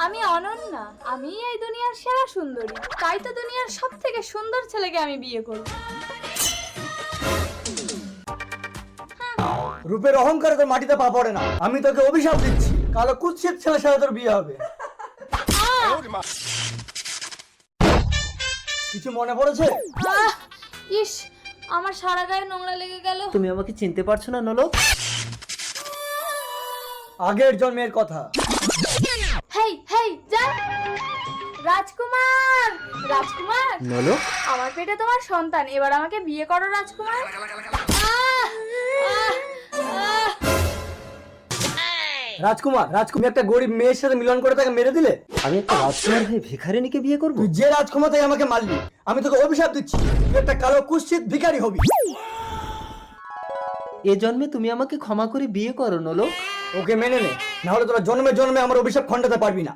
আমি অনন্যা, আমি এই দুনিয়ার সেরা সুন্দরী, তাই তো দুনিয়ার সব থেকে সুন্দর ছেলেকে আমি বিয়ে করব। রূপের অহংকারে তোর মাটিতে পা পড়ে না। আমি তোকে অভিশাপ দিচ্ছি, কালো কুৎসিত ছেলের সাথে তোর বিয়ে হবে। কিছু মনে পড়েছে? ইস, আমার সারা গায়ে নোংরা লেগে গেল। তুমি আমাকে চিনতে পারছো না নলক? আগের জন্মের কথা। হেই হেই যা। রাজকুমার, রাজকুমার, নলক, আমার পেটে তোমার সন্তান, এবার আমাকে বিয়ে করো রাজকুমার। আহ, আহ, আহ। রাজকুমার, রাজকুমার একটা গরিব মেয়ের সাথে মিলন করে তাকে মেরে দিলে। আমি একটা রাজকুমার হয়ে ভিখারিনীকে বিয়ে করব? তুই যে রাজকুমারটাই আমাকে মারলি, আমি তোকে অভিশাপ দিচ্ছি, তুই একটা কালো কুৎসিত ভিখারি হবি। এ জন্মে তুমি আমাকে ক্ষমা করে বিয়ে করো নলক। ওকে মেনে নে, না হলে তোরা জন্মে জন্মে আমার অভিশাপ খণ্ডাতে পারবি না।